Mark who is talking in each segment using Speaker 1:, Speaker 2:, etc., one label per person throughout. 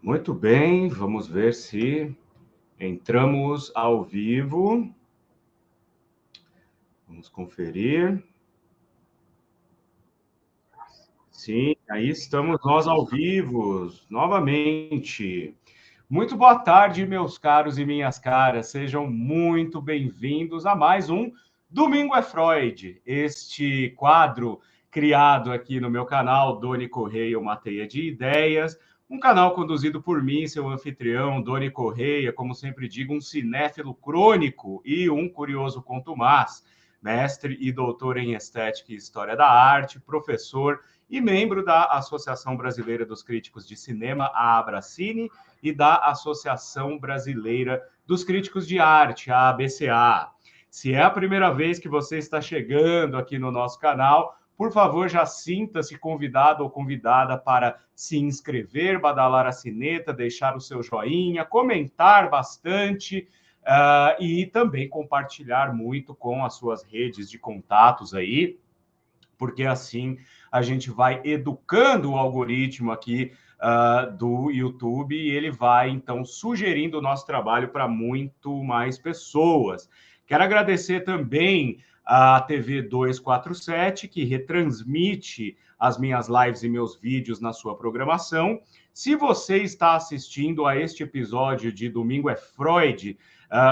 Speaker 1: Muito bem, vamos ver se entramos ao vivo. Vamos conferir. Sim, aí estamos nós ao vivo, novamente. Muito boa tarde, meus caros e minhas caras. Sejam muito bem-vindos a mais um Domingo é Freud, este quadro criado aqui no meu canal, Doni Correia, uma teia de ideias, um canal conduzido por mim, seu anfitrião, Doni Correia, como sempre digo, um cinéfilo crônico e um curioso contumaz, mestre e doutor em Estética e História da Arte, professor e membro da Associação Brasileira dos Críticos de Cinema, a Abracine, e da Associação Brasileira dos Críticos de Arte, a ABCA. Se é a primeira vez que você está chegando aqui no nosso canal, por favor, já sinta-se convidado ou convidada para se inscrever, badalar a sineta, deixar o seu joinha, comentar bastante e também compartilhar muito com as suas redes de contatos aí, porque assim a gente vai educando o algoritmo aqui do YouTube e ele vai, então, sugerindo o nosso trabalho para muito mais pessoas. Quero agradecer também a TV 247, que retransmite as minhas lives e meus vídeos na sua programação. Se você está assistindo a este episódio de Domingo é Freud,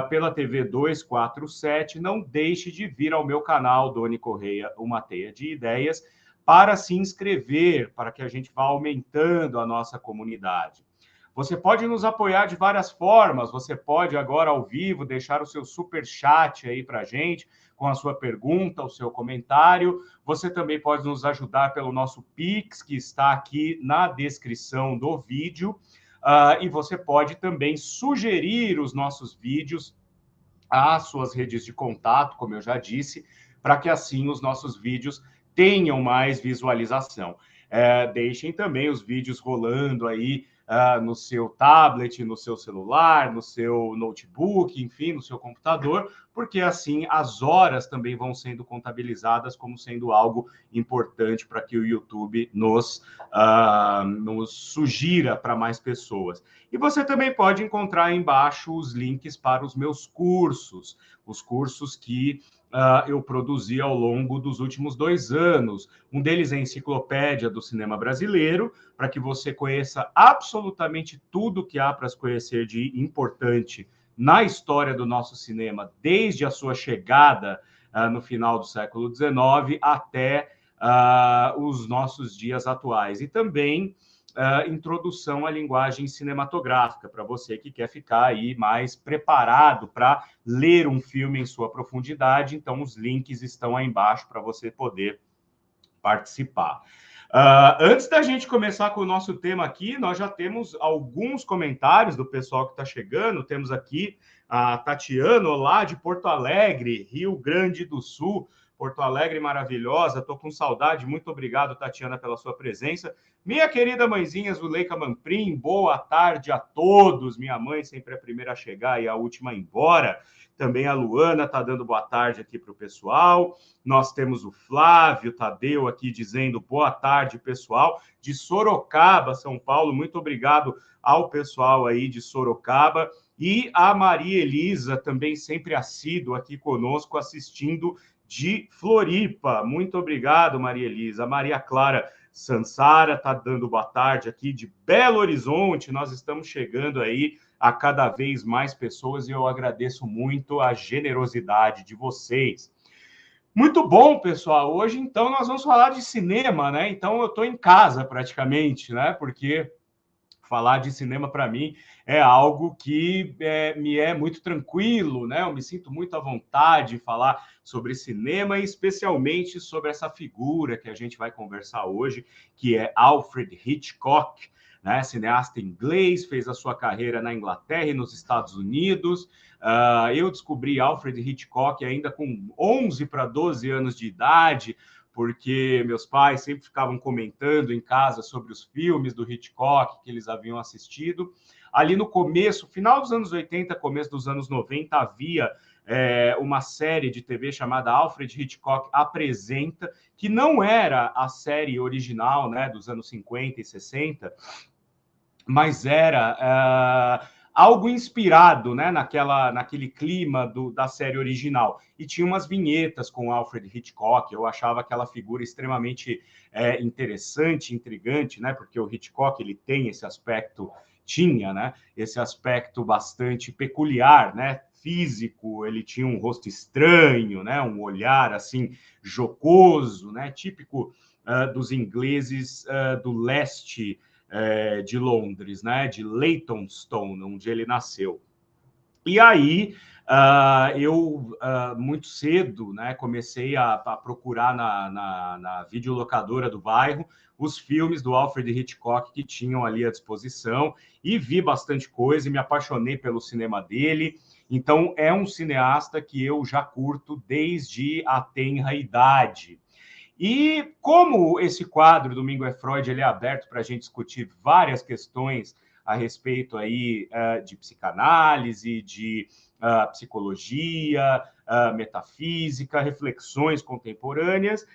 Speaker 1: pela TV 247, não deixe de vir ao meu canal, Doni Correia, uma teia de ideias, para se inscrever, para que a gente vá aumentando a nossa comunidade. Você pode nos apoiar de várias formas. Você pode agora ao vivo deixar o seu super chat aí para a gente com a sua pergunta, o seu comentário. Você também pode nos ajudar pelo nosso Pix, que está aqui na descrição do vídeo. E você pode também sugerir os nossos vídeos às suas redes de contato, como eu já disse, para que assim os nossos vídeos tenham mais visualização. Deixem também os vídeos rolando aí no seu tablet, no seu celular, no seu notebook, enfim, no seu computador, porque assim as horas também vão sendo contabilizadas como sendo algo importante para que o YouTube nos sugira para mais pessoas. E você também pode encontrar aí embaixo os links para os meus cursos, os cursos que eu produzi ao longo dos últimos 2 anos. Um deles é a Enciclopédia do Cinema Brasileiro, para que você conheça absolutamente tudo que há para se conhecer de importante na história do nosso cinema, desde a sua chegada no final do século XIX até os nossos dias atuais. E também introdução à linguagem cinematográfica, para você que quer ficar aí mais preparado para ler um filme em sua profundidade. Então, os links estão aí embaixo para você poder participar. Antes da gente começar com o nosso tema aqui, nós já temos alguns comentários do pessoal que está chegando. Temos aqui a Tatiana, lá de Porto Alegre, Rio Grande do Sul. Porto Alegre maravilhosa, estou com saudade. Muito obrigado, Tatiana, pela sua presença. Minha querida mãezinha Zuleika Manprim, boa tarde a todos. Minha mãe sempre é a primeira a chegar e a última a ir embora. Também a Luana está dando boa tarde aqui para o pessoal. Nós temos o Flávio Tadeu aqui dizendo boa tarde, pessoal, de Sorocaba, São Paulo. Muito obrigado ao pessoal aí de Sorocaba. E a Maria Elisa, também sempre assídua aqui conosco, assistindo de Floripa. Muito obrigado, Maria Elisa. A Maria Clara Sansara está dando boa tarde aqui de Belo Horizonte. Nós estamos chegando aí a cada vez mais pessoas e eu agradeço muito a generosidade de vocês. Muito bom, pessoal. Hoje, então, nós vamos falar de cinema, né? Então, eu estou em casa praticamente, né? Porque falar de cinema para mim é algo que me é muito tranquilo, né? Eu me sinto muito à vontade de falar sobre cinema e especialmente sobre essa figura que a gente vai conversar hoje, que é Alfred Hitchcock, né? Cineasta inglês, fez a sua carreira na Inglaterra e nos Estados Unidos. Eu descobri Alfred Hitchcock ainda com 11 para 12 anos de idade, porque meus pais sempre ficavam comentando em casa sobre os filmes do Hitchcock que eles haviam assistido. Ali no começo, final dos anos 80, começo dos anos 90, havia uma série de TV chamada Alfred Hitchcock Apresenta, que não era a série original, né, dos anos 50 e 60, mas era algo inspirado, né, naquele clima da série original. E tinha umas vinhetas com Alfred Hitchcock. Eu achava aquela figura extremamente interessante, intrigante, né, porque o Hitchcock ele tem esse aspecto, tinha, né, esse aspecto bastante peculiar, né, físico. Ele tinha um rosto estranho, né, um olhar assim jocoso, né, típico dos ingleses do leste de Londres, né, de Leytonstone, onde ele nasceu. E aí, eu, muito cedo, né, comecei a procurar na videolocadora do bairro os filmes do Alfred Hitchcock que tinham ali à disposição, e vi bastante coisa e me apaixonei pelo cinema dele. Então, é um cineasta que eu já curto desde a tenra idade. E como esse quadro Domingo é Freud ele é aberto para a gente discutir várias questões a respeito aí de psicanálise, de psicologia, metafísica, reflexões contemporâneas,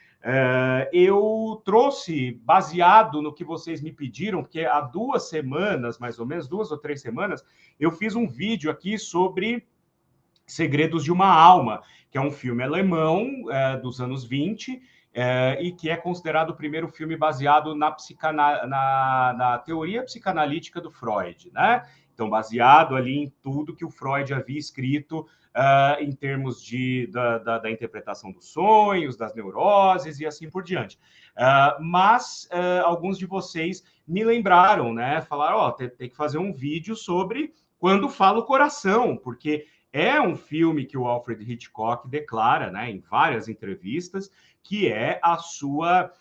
Speaker 1: eu trouxe, baseado no que vocês me pediram, porque há 2 semanas, mais ou menos, 2 ou 3 semanas, eu fiz um vídeo aqui sobre Segredos de uma Alma, que é um filme alemão dos anos 20, e que é considerado o primeiro filme baseado na teoria psicanalítica do Freud, né? Então, baseado ali em tudo que o Freud havia escrito em termos da interpretação dos sonhos, das neuroses e assim por diante. Mas alguns de vocês me lembraram, né? Falaram, ó, tem que fazer um vídeo sobre Quando Fala o Coração, porque é um filme que o Alfred Hitchcock declara, né, em várias entrevistas, que é a sua,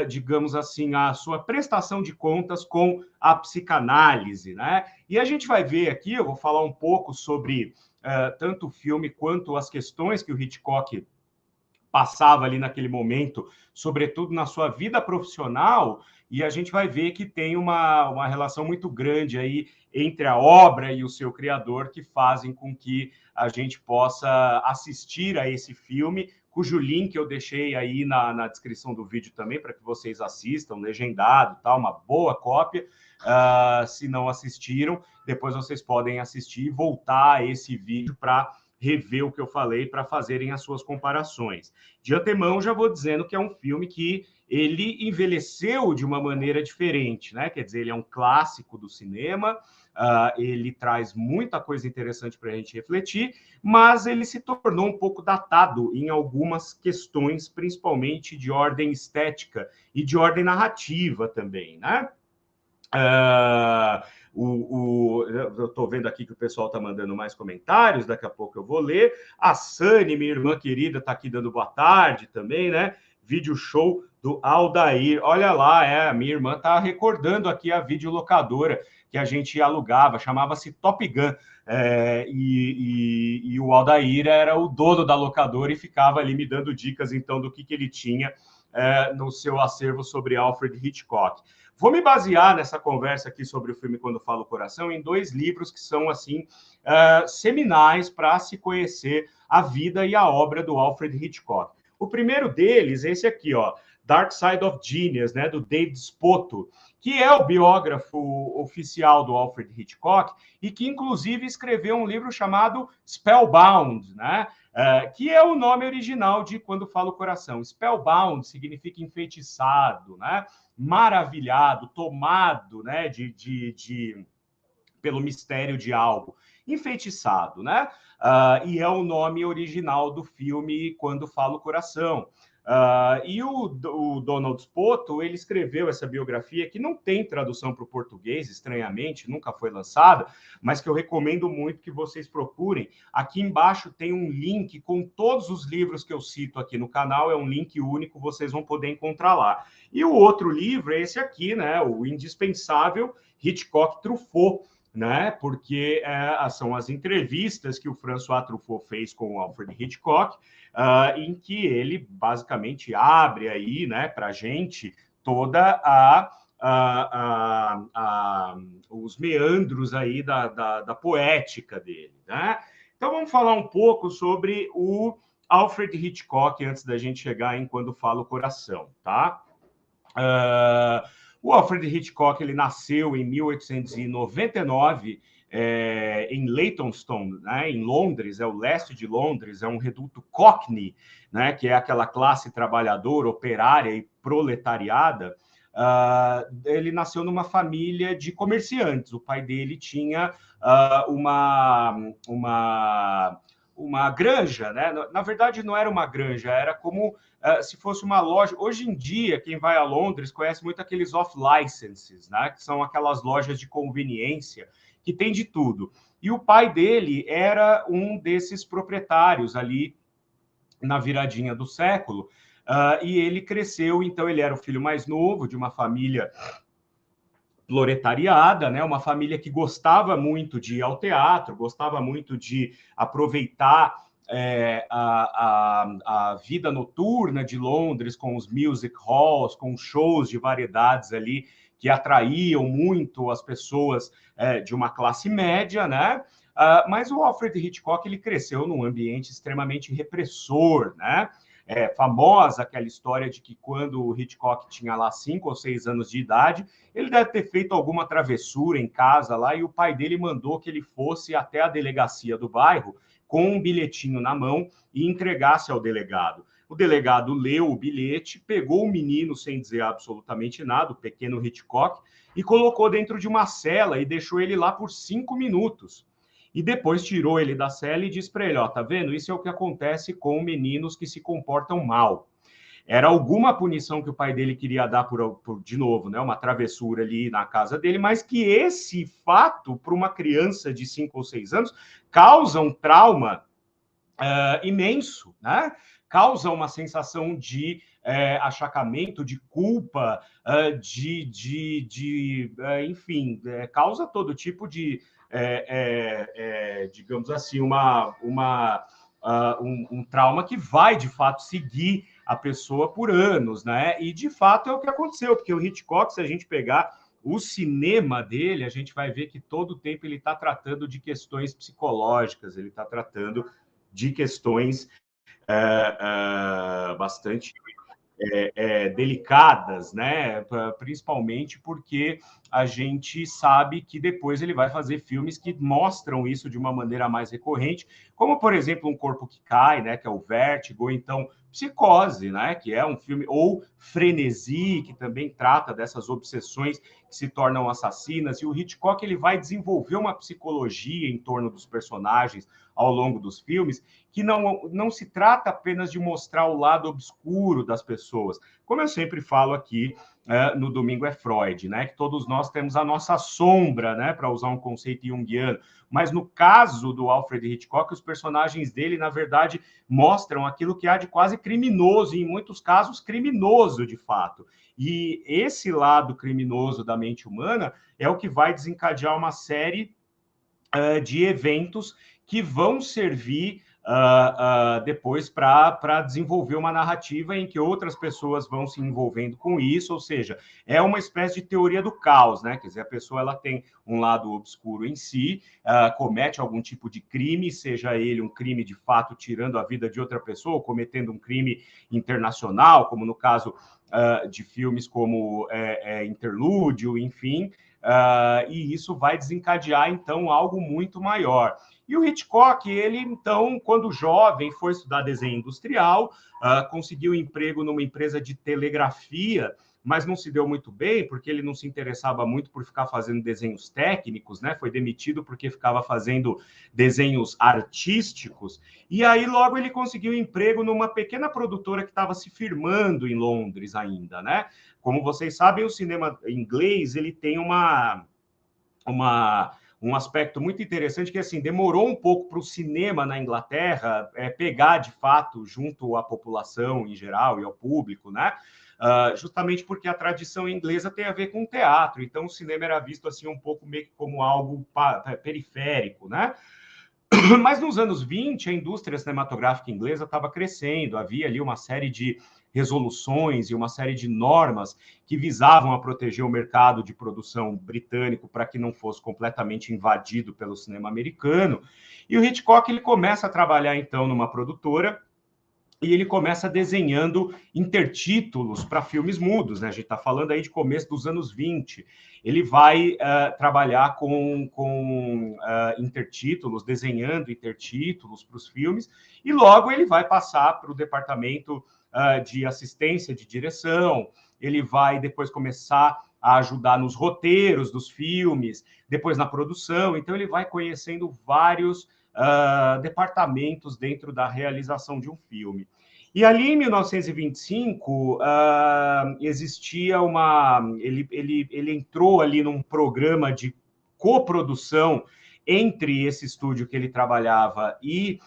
Speaker 1: digamos assim, a sua prestação de contas com a psicanálise, né? E a gente vai ver aqui, eu vou falar um pouco sobre tanto o filme quanto as questões que o Hitchcock passava ali naquele momento, sobretudo na sua vida profissional, e a gente vai ver que tem uma relação muito grande aí entre a obra e o seu criador, que fazem com que a gente possa assistir a esse filme, cujo link eu deixei aí na descrição do vídeo também, para que vocês assistam, legendado, tá? Uma boa cópia. Se não assistiram, depois vocês podem assistir e voltar a esse vídeo para rever o que eu falei, para fazerem as suas comparações. De antemão, já vou dizendo que é um filme que ele envelheceu de uma maneira diferente, né? Quer dizer, ele é um clássico do cinema, ele traz muita coisa interessante para a gente refletir, mas ele se tornou um pouco datado em algumas questões, principalmente de ordem estética e de ordem narrativa também, né? Eu estou vendo aqui que o pessoal está mandando mais comentários, daqui a pouco eu vou ler. A Sani, minha irmã querida, está aqui dando boa tarde também, né? Vídeo show do Aldair. Olha lá, a minha irmã está recordando aqui a videolocadora que a gente alugava, chamava-se Top Gun. E o Aldair era o dono da locadora e ficava ali me dando dicas, então, do que ele tinha no seu acervo sobre Alfred Hitchcock. Vou me basear nessa conversa aqui sobre o filme Quando Fala o Coração em 2 livros que são, assim, seminais para se conhecer a vida e a obra do Alfred Hitchcock. O primeiro deles é esse aqui, ó, Dark Side of Genius, né, do David Spoto, que é o biógrafo oficial do Alfred Hitchcock e que, inclusive, escreveu um livro chamado Spellbound, né, que é o nome original de Quando Fala o Coração. Spellbound significa enfeitiçado, né, maravilhado, tomado, né, pelo mistério de algo, enfeitiçado, né? E é o nome original do filme Quando Fala o Coração. E o Donald Spoto, ele escreveu essa biografia que não tem tradução para o português, estranhamente, nunca foi lançada, mas que eu recomendo muito que vocês procurem. Aqui embaixo tem um link com todos os livros que eu cito aqui no canal, é um link único, vocês vão poder encontrar lá. E o outro livro é esse aqui, né? O indispensável Hitchcock Truffaut, né? Porque são as entrevistas que o François Truffaut fez com o Alfred Hitchcock, em que ele basicamente abre aí, né, para a gente toda os meandros aí da poética dele, né? Então vamos falar um pouco sobre o Alfred Hitchcock antes da gente chegar em Quando Fala o Coração, tá? O Alfred Hitchcock ele nasceu em 1899 em Leytonstone, né, em Londres, é o leste de Londres, é um reduto Cockney, né, que é aquela classe trabalhadora, operária e proletariada. Ele nasceu numa família de comerciantes. O pai dele tinha uma granja, né? Na verdade, não era uma granja, era como se fosse uma loja. Hoje em dia, quem vai a Londres conhece muito aqueles off-licenses, né? Que são aquelas lojas de conveniência que tem de tudo. E o pai dele era um desses proprietários ali na viradinha do século, e ele cresceu, então ele era o filho mais novo de uma família proletariada, né? Uma família que gostava muito de ir ao teatro, gostava muito de aproveitar a vida noturna de Londres com os music halls, com shows de variedades ali que atraíam muito as pessoas de uma classe média, né? Mas o Alfred Hitchcock ele cresceu num ambiente extremamente repressor, né? Famosa aquela história de que quando o Hitchcock tinha lá 5 ou 6 anos de idade, ele deve ter feito alguma travessura em casa lá e o pai dele mandou que ele fosse até a delegacia do bairro com um bilhetinho na mão e entregasse ao delegado. O delegado leu o bilhete, pegou o menino sem dizer absolutamente nada, o pequeno Hitchcock, e colocou dentro de uma cela e deixou ele lá por 5 minutos. E depois tirou ele da cela e disse para ele, ó, tá vendo? Isso é o que acontece com meninos que se comportam mal. Era alguma punição que o pai dele queria dar de novo, né? Uma travessura ali na casa dele, mas que esse fato, para uma criança de 5 ou 6 anos, causa um trauma imenso, né? Causa uma sensação de achacamento, de culpa, enfim, causa todo tipo de, digamos assim, um trauma que vai, de fato, seguir a pessoa por anos, né? E, de fato, é o que aconteceu, porque o Hitchcock, se a gente pegar o cinema dele, a gente vai ver que todo o tempo ele está tratando de questões psicológicas, ele está tratando de questões bastante delicadas, né? Principalmente porque a gente sabe que depois ele vai fazer filmes que mostram isso de uma maneira mais recorrente, como, por exemplo, Um Corpo que Cai, né? Que é o Vértigo, ou então Psicose, né? Que é um filme, ou Frenesi, que também trata dessas obsessões que se tornam assassinas, e o Hitchcock ele vai desenvolver uma psicologia em torno dos personagens ao longo dos filmes, que não se trata apenas de mostrar o lado obscuro das pessoas. Como eu sempre falo aqui no Domingo é Freud, né? Que todos nós temos a nossa sombra, né? Para usar um conceito junguiano. Mas no caso do Alfred Hitchcock, os personagens dele, na verdade, mostram aquilo que há de quase criminoso, e em muitos casos, criminoso de fato. E esse lado criminoso da mente humana é o que vai desencadear uma série de eventos que vão servir depois para desenvolver uma narrativa em que outras pessoas vão se envolvendo com isso, ou seja, é uma espécie de teoria do caos, né? Quer dizer, a pessoa ela tem um lado obscuro em si, comete algum tipo de crime, seja ele um crime de fato tirando a vida de outra pessoa, ou cometendo um crime internacional, como no caso de filmes como Interlúdio, enfim, e isso vai desencadear, então, algo muito maior. E o Hitchcock, ele, então, quando jovem, foi estudar desenho industrial, conseguiu emprego numa empresa de telegrafia, mas não se deu muito bem, porque ele não se interessava muito por ficar fazendo desenhos técnicos, né? Foi demitido porque ficava fazendo desenhos artísticos, e aí logo ele conseguiu emprego numa pequena produtora que estava se firmando em Londres ainda, né? Como vocês sabem, o cinema inglês, ele tem um aspecto muito interessante que, assim, demorou um pouco para o cinema na Inglaterra pegar, de fato, junto à população em geral e ao público, né? Justamente porque a tradição inglesa tem a ver com o teatro, então o cinema era visto assim um pouco meio que como algo periférico, né? Mas nos anos 20, a indústria cinematográfica inglesa estava crescendo, havia ali uma série de resoluções e uma série de normas que visavam a proteger o mercado de produção britânico para que não fosse completamente invadido pelo cinema americano. E o Hitchcock ele começa a trabalhar, então, numa produtora e ele começa desenhando intertítulos para filmes mudos, né? A gente está falando aí de começo dos anos 20. Ele vai trabalhar com intertítulos, desenhando intertítulos para os filmes, e logo ele vai passar para o departamento de assistência de direção, ele vai depois começar a ajudar nos roteiros dos filmes, depois na produção, então ele vai conhecendo vários departamentos dentro da realização de um filme. E ali em 1925 existia uma. Ele entrou ali num programa de coprodução entre esse estúdio que ele trabalhava e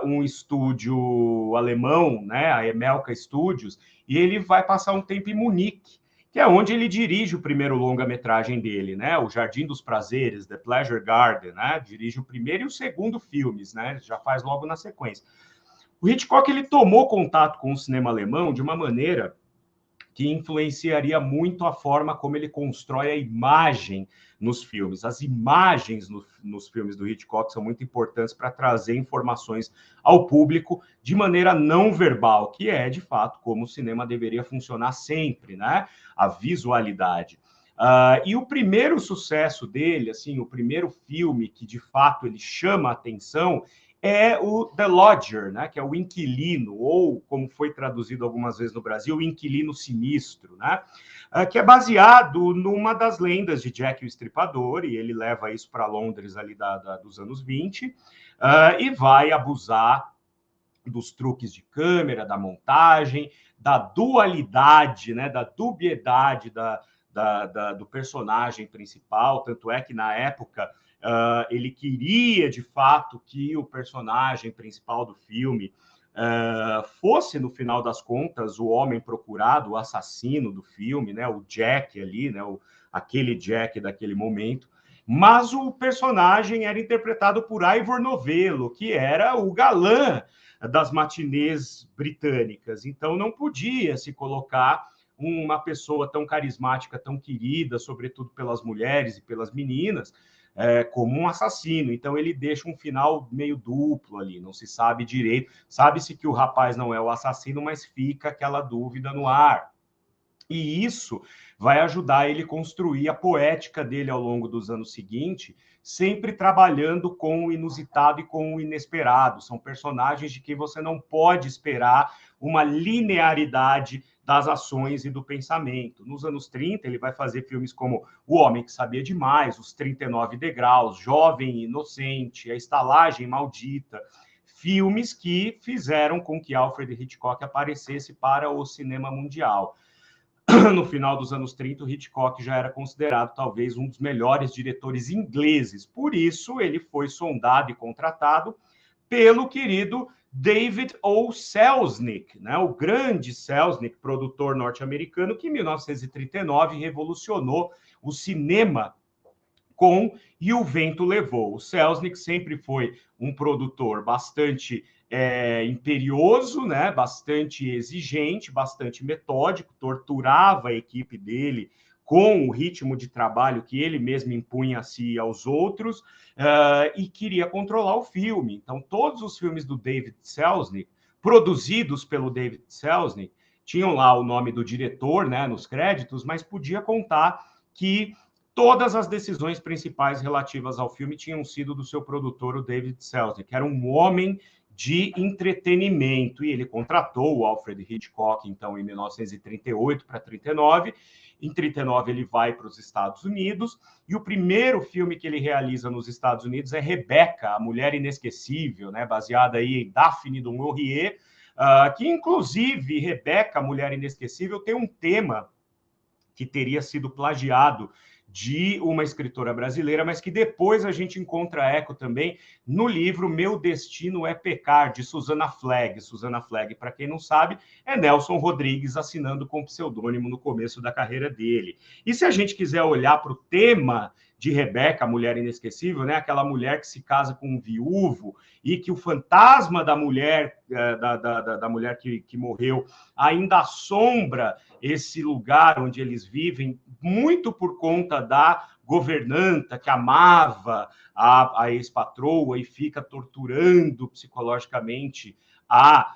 Speaker 1: um estúdio alemão, né, a Emelka Studios, e ele vai passar um tempo em Munique, que é onde ele dirige o primeiro longa-metragem dele, né? O Jardim dos Prazeres, The Pleasure Garden, né? Dirige o primeiro e o segundo filmes, né? Já faz logo na sequência. O Hitchcock ele tomou contato com o cinema alemão de uma maneira que influenciaria muito a forma como ele constrói a imagem nos filmes. As imagens nos filmes do Hitchcock são muito importantes para trazer informações ao público de maneira não verbal, que é, de fato, como o cinema deveria funcionar sempre, né? A visualidade. E o primeiro sucesso dele, assim, o primeiro filme que, de fato, ele chama a atenção é o The Lodger, né, que é o inquilino, ou como foi traduzido algumas vezes no Brasil, o inquilino sinistro, né, que é baseado numa das lendas de Jack o Estripador, e ele leva isso para Londres ali dos anos 20, e vai abusar dos truques de câmera, da montagem, da dualidade, né, da dubiedade do personagem principal, tanto é que na época ele queria, de fato, que o personagem principal do filme fosse, no final das contas, o homem procurado, o assassino do filme, né? O Jack ali, né? Aquele Jack daquele momento. Mas o personagem era interpretado por Ivor Novello, que era o galã das matinês britânicas. Então, não podia se colocar uma pessoa tão carismática, tão querida, sobretudo pelas mulheres e pelas meninas, como um assassino. Então ele deixa um final meio duplo ali, não se sabe direito. Sabe-se que o rapaz não é o assassino, mas fica aquela dúvida no ar. E isso vai ajudar ele a construir a poética dele ao longo dos anos seguintes, sempre trabalhando com o inusitado e com o inesperado. São personagens de quem você não pode esperar uma linearidade das ações e do pensamento. Nos anos 30, ele vai fazer filmes como O Homem que Sabia Demais, Os 39 Degraus, Jovem e Inocente, A Estalagem Maldita, filmes que fizeram com que Alfred Hitchcock aparecesse para o cinema mundial. No final dos anos 30, o Hitchcock já era considerado talvez um dos melhores diretores ingleses. Por isso, ele foi sondado e contratado pelo querido David O. Selznick, né? O grande Selznick, produtor norte-americano, que em 1939 revolucionou o cinema com E o Vento Levou. O Selznick sempre foi um produtor bastante imperioso, né? Bastante exigente, bastante metódico, torturava a equipe dele com o ritmo de trabalho que ele mesmo impunha a si e aos outros, e queria controlar o filme. Então, todos os filmes do David Selznick, produzidos pelo David Selznick, tinham lá o nome do diretor, né, nos créditos, mas podia contar que todas as decisões principais relativas ao filme tinham sido do seu produtor, o David Selznick, que era um homem de entretenimento, e ele contratou o Alfred Hitchcock, então, em 1938 para 39. Em 39 ele vai para os Estados Unidos, e o primeiro filme que ele realiza nos Estados Unidos é Rebecca, a Mulher Inesquecível, né, baseada aí em Daphne du Maurier, que inclusive Rebecca, a Mulher Inesquecível, tem um tema que teria sido plagiado de uma escritora brasileira, mas que depois a gente encontra eco também no livro Meu Destino é Pecar, de Susana Flagg. Susana Flagg, para quem não sabe, é Nelson Rodrigues assinando com pseudônimo no começo da carreira dele. E se a gente quiser olhar para o tema de Rebeca, a Mulher Inesquecível, né? Aquela mulher que se casa com um viúvo e que o fantasma da mulher, da mulher que morreu ainda assombra esse lugar onde eles vivem, muito por conta da governanta que amava a ex-patroa e fica torturando psicologicamente a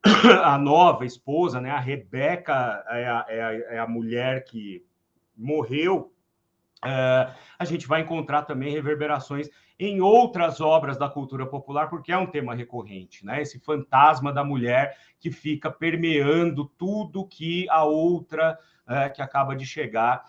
Speaker 1: a nova esposa, né? A Rebecca é a mulher que morreu. A gente vai encontrar também reverberações em outras obras da cultura popular, porque é um tema recorrente, né? Esse fantasma da mulher que fica permeando tudo que a outra que acaba de chegar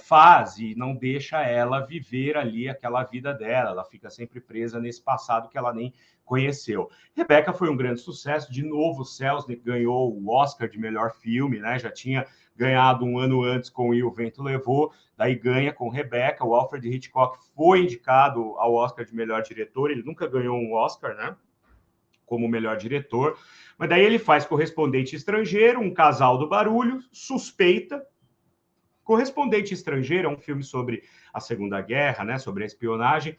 Speaker 1: faz e não deixa ela viver ali aquela vida dela. Ela fica sempre presa nesse passado que ela nem conheceu. Rebeca foi um grande sucesso. De novo, Selznick ganhou o Oscar de melhor filme, né? Já tinha ganhado um ano antes com E o Vento Levou, daí ganha com Rebeca. O Alfred Hitchcock foi indicado ao Oscar de melhor diretor, ele nunca ganhou um Oscar, né? Como melhor diretor, mas daí ele faz Correspondente Estrangeiro, Um Casal do Barulho, Suspeita. Correspondente Estrangeiro é um filme sobre a Segunda Guerra, né? Sobre a espionagem.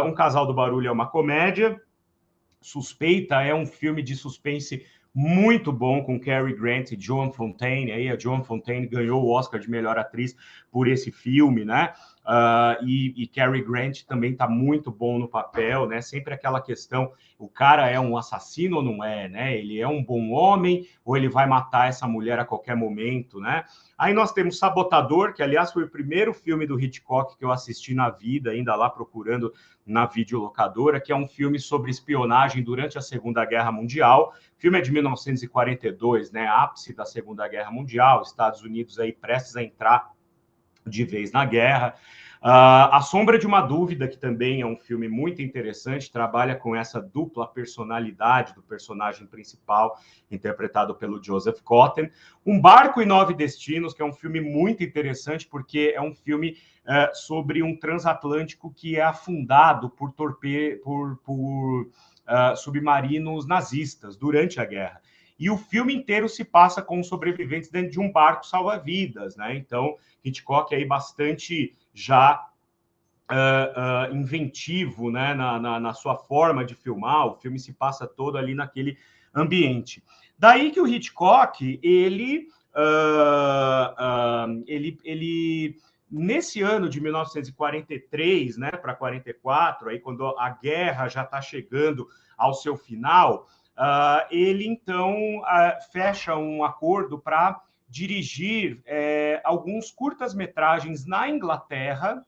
Speaker 1: Um Casal do Barulho é uma comédia. Suspeita é um filme de suspense muito bom com Cary Grant e Joan Fontaine. Aí a Joan Fontaine ganhou o Oscar de melhor atriz por esse filme, né? E Cary Grant também está muito bom no papel, né? Sempre aquela questão: o cara é um assassino ou não é, né? Ele é um bom homem ou ele vai matar essa mulher a qualquer momento, né? Aí nós temos Sabotador, que aliás foi o primeiro filme do Hitchcock que eu assisti na vida, ainda lá procurando na videolocadora, que é um filme sobre espionagem durante a Segunda Guerra Mundial. O filme é de 1942, né? Ápice da Segunda Guerra Mundial, Estados Unidos aí prestes a entrar de vez na guerra. A Sombra de uma Dúvida, que também é um filme muito interessante, trabalha com essa dupla personalidade do personagem principal, interpretado pelo Joseph Cotten. Um Barco e Nove Destinos, que é um filme muito interessante, porque é um filme sobre um transatlântico que é afundado por submarinos nazistas durante a guerra. E o filme inteiro se passa com os sobreviventes dentro de um barco salva-vidas, né? Então, Hitchcock aí bastante já inventivo, né, na sua forma de filmar. O filme se passa todo ali naquele ambiente. Daí que o Hitchcock, ele nesse ano de 1943, né, para 44, aí quando a guerra já está chegando ao seu final, ele então fecha um acordo para dirigir alguns curtas-metragens na Inglaterra,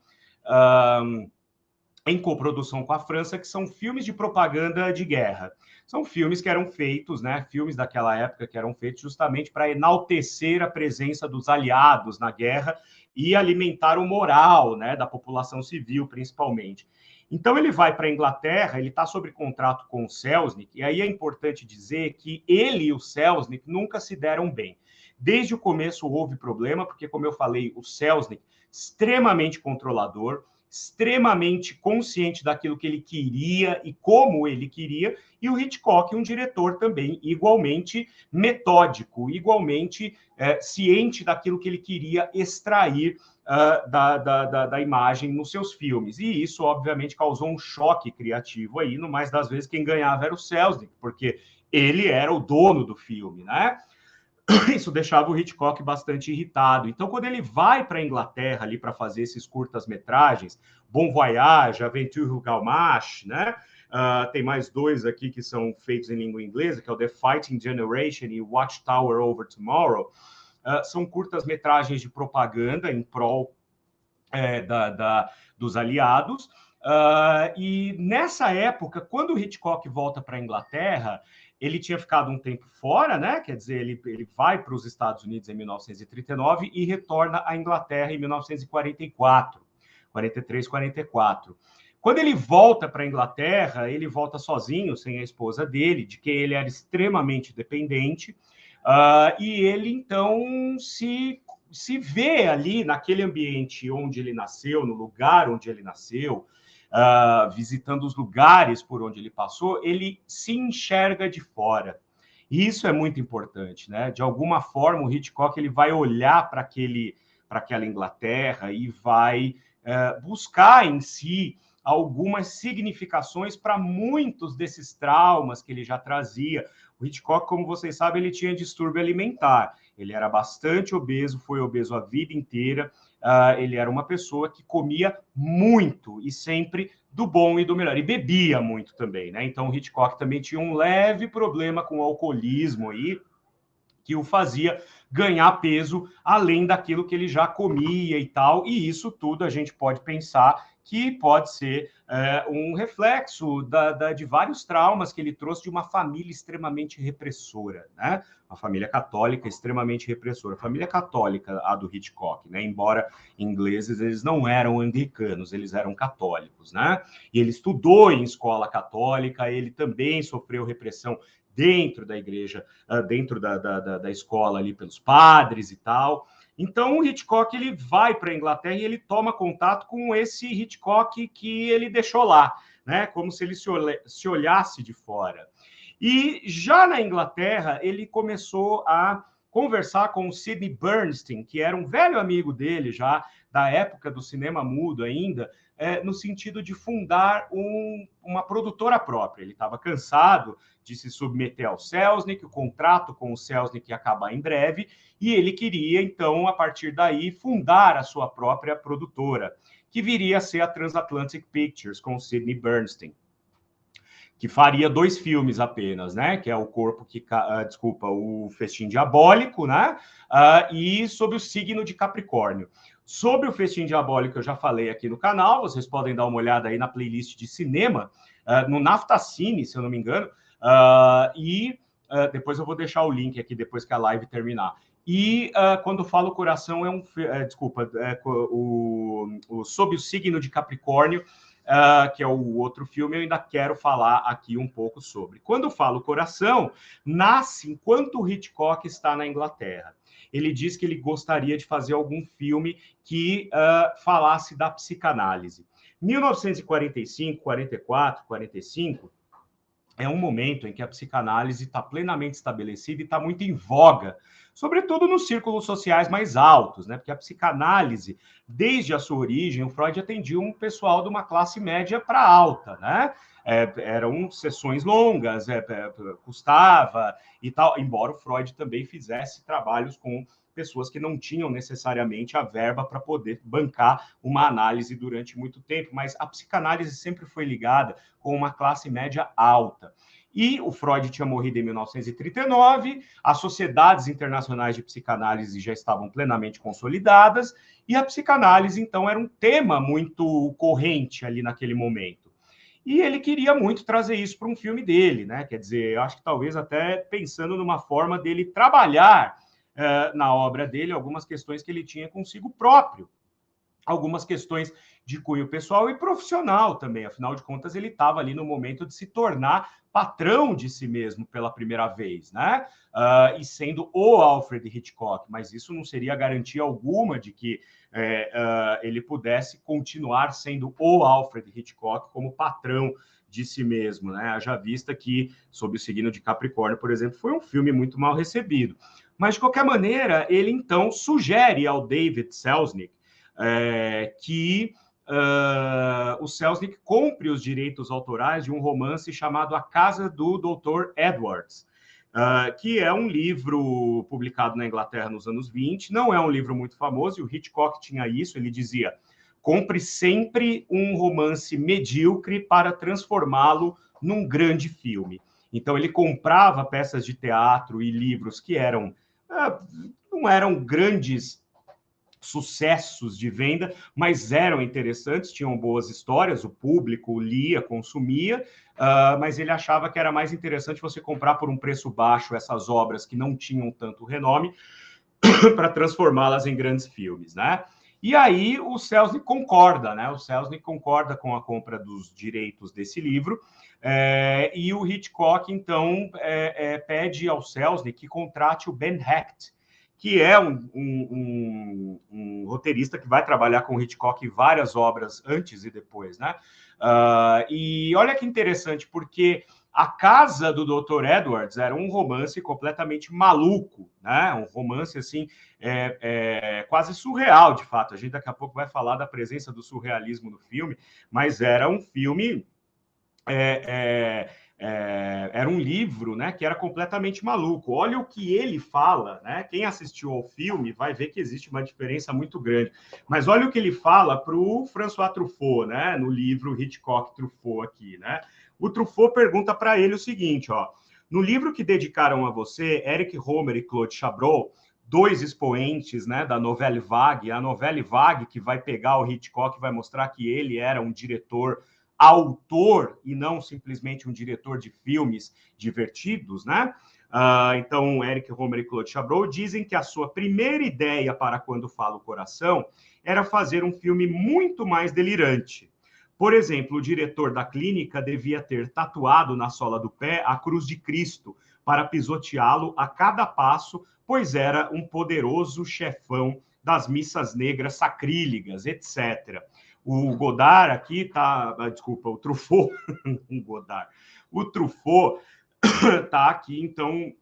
Speaker 1: em coprodução com a França, que são filmes de propaganda de guerra. São filmes que eram feitos, né, filmes daquela época que eram feitos justamente para enaltecer a presença dos aliados na guerra e alimentar o moral, né, da população civil, principalmente. Então ele vai para a Inglaterra, ele está sob contrato com o Selznick, e aí é importante dizer que ele e o Selznick nunca se deram bem. Desde o começo houve problema, porque, como eu falei, o Selznick, extremamente controlador, extremamente consciente daquilo que ele queria e como ele queria, e o Hitchcock, um diretor também igualmente metódico, igualmente ciente daquilo que ele queria extrair da imagem nos seus filmes. E isso, obviamente, causou um choque criativo aí, no mais das vezes quem ganhava era o Selznick, porque ele era o dono do filme, né? Isso deixava o Hitchcock bastante irritado. Então, quando ele vai para a Inglaterra ali para fazer esses curtas-metragens, Bon Voyage, Aventure Gaumache, né? Tem mais dois aqui que são feitos em língua inglesa, que é o The Fighting Generation e Watchtower Over Tomorrow. São curtas-metragens de propaganda em prol dos aliados. E nessa época, quando o Hitchcock volta para a Inglaterra, ele tinha ficado um tempo fora, né? Quer dizer, ele vai para os Estados Unidos em 1939 e retorna à Inglaterra em 1944, 43, 44. Quando ele volta para a Inglaterra, ele volta sozinho, sem a esposa dele, de quem ele era extremamente dependente, e ele então se vê ali naquele ambiente onde ele nasceu, no lugar onde ele nasceu, visitando os lugares por onde ele passou, ele se enxerga de fora. E isso é muito importante, né? De alguma forma, o Hitchcock ele vai olhar para aquela Inglaterra e vai buscar em si algumas significações para muitos desses traumas que ele já trazia. O Hitchcock, como vocês sabem, ele tinha distúrbio alimentar. Ele era bastante obeso, foi obeso a vida inteira. Ele era uma pessoa que comia muito e sempre do bom e do melhor. E bebia muito também, né? Então, o Hitchcock também tinha um leve problema com o alcoolismo aí, que o fazia ganhar peso além daquilo que ele já comia e tal. E isso tudo a gente pode pensar que pode ser um reflexo de vários traumas que ele trouxe de uma família extremamente repressora, né? Uma família católica extremamente repressora. A família católica, a do Hitchcock, né? Embora ingleses, eles não eram anglicanos, eles eram católicos, né? E ele estudou em escola católica, ele também sofreu repressão dentro da igreja, dentro da escola ali pelos padres e tal. Então o Hitchcock ele vai para a Inglaterra e ele toma contato com esse Hitchcock que ele deixou lá, né? Como se ele se olhasse de fora. E já na Inglaterra ele começou a conversar com o Sidney Bernstein, que era um velho amigo dele já da época do cinema mudo ainda, no sentido de fundar uma produtora própria. Ele estava cansado de se submeter ao Selznick, o contrato com o Selznick ia acabar em breve, e ele queria, então, a partir daí, fundar a sua própria produtora, que viria a ser a Transatlantic Pictures, com o Sidney Bernstein, que faria 2 filmes apenas, né? Que é o Corpo que... desculpa, o Festim Diabólico, né? E sobre o signo de Capricórnio. Sobre o Festim Diabólico, eu já falei aqui no canal, vocês podem dar uma olhada aí na playlist de cinema, no Naftacine, se eu não me engano, depois eu vou deixar o link aqui depois que a live terminar. E quando falo coração, Sob o Signo de Capricórnio, que é o outro filme, eu ainda quero falar aqui um pouco sobre. Quando falo coração, nasce enquanto o Hitchcock está na Inglaterra. Ele diz que ele gostaria de fazer algum filme que falasse da psicanálise. 1945, 44, 45 é um momento em que a psicanálise está plenamente estabelecida e está muito em voga, sobretudo nos círculos sociais mais altos, né? Porque a psicanálise, desde a sua origem, o Freud atendia um pessoal de uma classe média para alta, né? Eram sessões longas, custava e tal, embora o Freud também fizesse trabalhos com pessoas que não tinham necessariamente a verba para poder bancar uma análise durante muito tempo, mas a psicanálise sempre foi ligada com uma classe média alta. E o Freud tinha morrido em 1939, as sociedades internacionais de psicanálise já estavam plenamente consolidadas, e a psicanálise, então, era um tema muito corrente ali naquele momento. E ele queria muito trazer isso para um filme dele, né? Quer dizer, eu acho que talvez até pensando numa forma dele trabalhar na obra dele algumas questões que ele tinha consigo próprio, algumas questões de cunho pessoal e profissional também. Afinal de contas, ele estava ali no momento de se tornar patrão de si mesmo pela primeira vez, né? E sendo o Alfred Hitchcock, mas isso não seria garantia alguma de que ele pudesse continuar sendo o Alfred Hitchcock como patrão de si mesmo, né? Haja vista que, sob o signo de Capricórnio, por exemplo, foi um filme muito mal recebido. Mas, de qualquer maneira, ele então sugere ao David Selznick que o Selznick compre os direitos autorais de um romance chamado A Casa do Dr. Edwards, que é um livro publicado na Inglaterra nos anos 20. Não é um livro muito famoso, e o Hitchcock tinha isso, ele dizia: compre sempre um romance medíocre para transformá-lo num grande filme. Então ele comprava peças de teatro e livros que não eram grandes sucessos de venda, mas eram interessantes, tinham boas histórias, o público lia, consumia, mas ele achava que era mais interessante você comprar por um preço baixo essas obras que não tinham tanto renome para transformá-las em grandes filmes, né? E aí o Selznick concorda, né? O Selznick concorda com a compra dos direitos desse livro, e o Hitchcock, então, pede ao Selznick que contrate o Ben Hecht, que é um roteirista que vai trabalhar com o Hitchcock em várias obras antes e depois, né? E olha que interessante, porque A Casa do Dr. Edwards era um romance completamente maluco, né? Um romance assim quase surreal, de fato. A gente daqui a pouco vai falar da presença do surrealismo no filme, mas era um filme era um livro, né, que era completamente maluco. Olha o que ele fala, né? Quem assistiu ao filme vai ver que existe uma diferença muito grande. Mas olha o que ele fala para o François Truffaut, né, no livro Hitchcock Truffaut aqui, né? O Truffaut pergunta para ele o seguinte, ó: no livro que dedicaram a você, Eric Rohmer e Claude Chabrol, dois expoentes, né, da Nouvelle Vague, a Nouvelle Vague que vai pegar o Hitchcock e vai mostrar que ele era um diretor autor e não simplesmente um diretor de filmes divertidos, né? Então, Eric Rohmer e Claude Chabrol dizem que a sua primeira ideia para Quando Fala o Coração era fazer um filme muito mais delirante. Por exemplo, o diretor da clínica devia ter tatuado na sola do pé a cruz de Cristo para pisoteá-lo a cada passo, pois era um poderoso chefão das missas negras sacrílegas, etc. O Godard aqui tá, desculpa, o Truffaut, Godard, o Truffaut está aqui, então,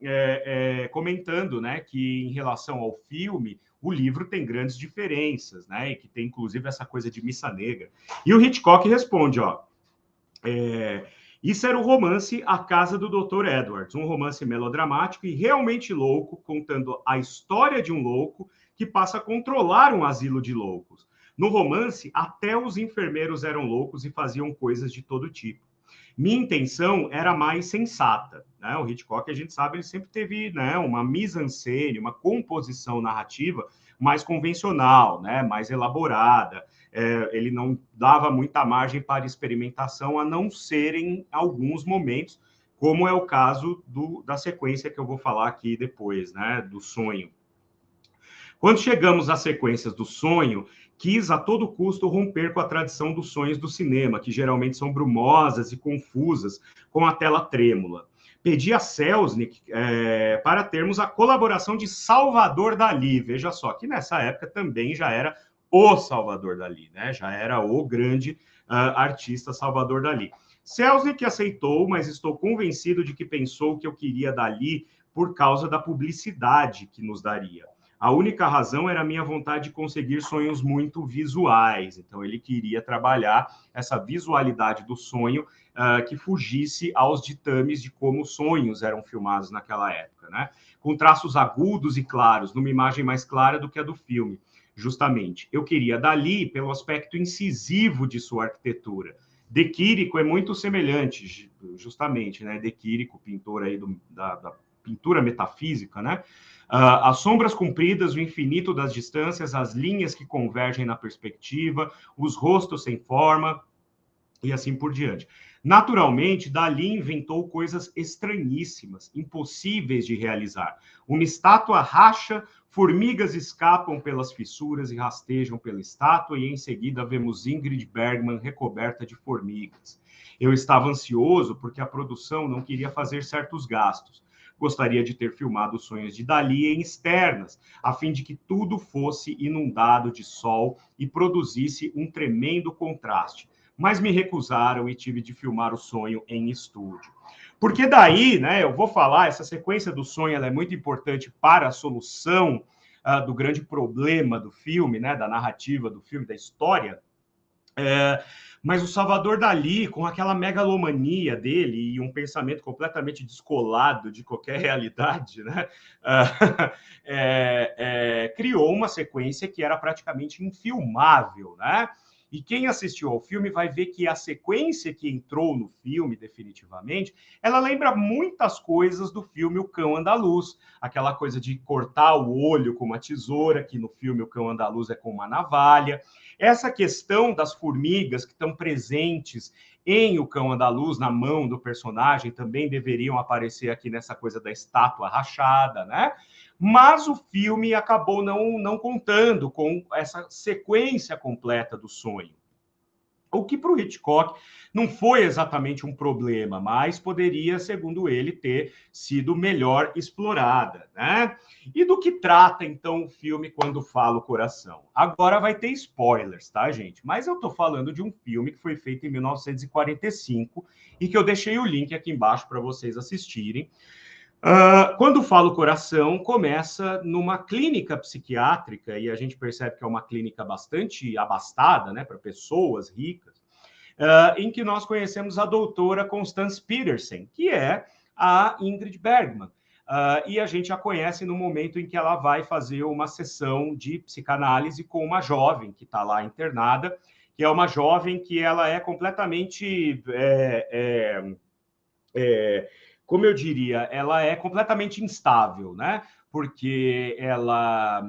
Speaker 1: comentando, né, que em relação ao filme, o livro tem grandes diferenças, né, e que tem, inclusive, essa coisa de missa negra. E o Hitchcock responde, ó, isso era o romance A Casa do Dr. Edwards, um romance melodramático e realmente louco, contando a história de um louco que passa a controlar um asilo de loucos. No romance, até os enfermeiros eram loucos e faziam coisas de todo tipo. Minha intenção era mais sensata, né? O Hitchcock, a gente sabe, ele sempre teve, né, uma mise-en-scène, uma composição narrativa mais convencional, né, mais elaborada. Ele não dava muita margem para experimentação, a não ser em alguns momentos, como é o caso da sequência que eu vou falar aqui depois, né, do sonho. Quando chegamos às sequências do sonho, quis a todo custo romper com a tradição dos sonhos do cinema, que geralmente são brumosas e confusas, com a tela trêmula. Pedi a Selznick para termos a colaboração de Salvador Dalí. Veja só, que nessa época também já era o Salvador Dalí, né? Já era o grande artista Salvador Dalí. Selznick aceitou, mas estou convencido de que pensou que eu queria Dalí por causa da publicidade que nos daria. A única razão era a minha vontade de conseguir sonhos muito visuais. Então, ele queria trabalhar essa visualidade do sonho que fugisse aos ditames de como sonhos eram filmados naquela época, né? Com traços agudos e claros, numa imagem mais clara do que a do filme, justamente. Eu queria Dalí pelo aspecto incisivo de sua arquitetura. De Chirico é muito semelhante, justamente, né? De Chirico, pintor aí da pintura metafísica, né? As sombras compridas, o infinito das distâncias, as linhas que convergem na perspectiva, os rostos sem forma e assim por diante. Naturalmente, Dalí inventou coisas estranhíssimas, impossíveis de realizar. Uma estátua racha, formigas escapam pelas fissuras e rastejam pela estátua, e em seguida vemos Ingrid Bergman recoberta de formigas. Eu estava ansioso porque a produção não queria fazer certos gastos. Gostaria de ter filmado os sonhos de Dalí em externas, a fim de que tudo fosse inundado de sol e produzisse um tremendo contraste. Mas me recusaram e tive de filmar o sonho em estúdio. Porque daí, né, eu vou falar, essa sequência do sonho ela é muito importante para a solução do grande problema do filme, né, da narrativa do filme, da história. Mas o Salvador Dalí, com aquela megalomania dele e um pensamento completamente descolado de qualquer realidade, né, criou uma sequência que era praticamente infilmável, né? E quem assistiu ao filme vai ver que a sequência que entrou no filme, definitivamente, ela lembra muitas coisas do filme O Cão Andaluz. Aquela coisa de cortar o olho com uma tesoura, que no filme O Cão Andaluz é com uma navalha. Essa questão das formigas que estão presentes em O Cão Andaluz, na mão do personagem, também deveriam aparecer aqui nessa coisa da estátua rachada, né? Mas o filme acabou não contando com essa sequência completa do sonho. O que para o Hitchcock não foi exatamente um problema, mas poderia, segundo ele, ter sido melhor explorada, né? E do que trata, então, o filme Quando Fala o Coração? Agora vai ter spoilers, tá, gente? Mas eu tô falando de um filme que foi feito em 1945 e que eu deixei o link aqui embaixo para vocês assistirem. Quando falo coração, começa numa clínica psiquiátrica, e a gente percebe que é uma clínica bastante abastada, né, para pessoas ricas, em que nós conhecemos a doutora Constance Peterson, que é a Ingrid Bergman. E a gente a conhece no momento em que ela vai fazer uma sessão de psicanálise com uma jovem que está lá internada, que é uma jovem que ela é completamente como eu diria, ela é completamente instável, né? Porque ela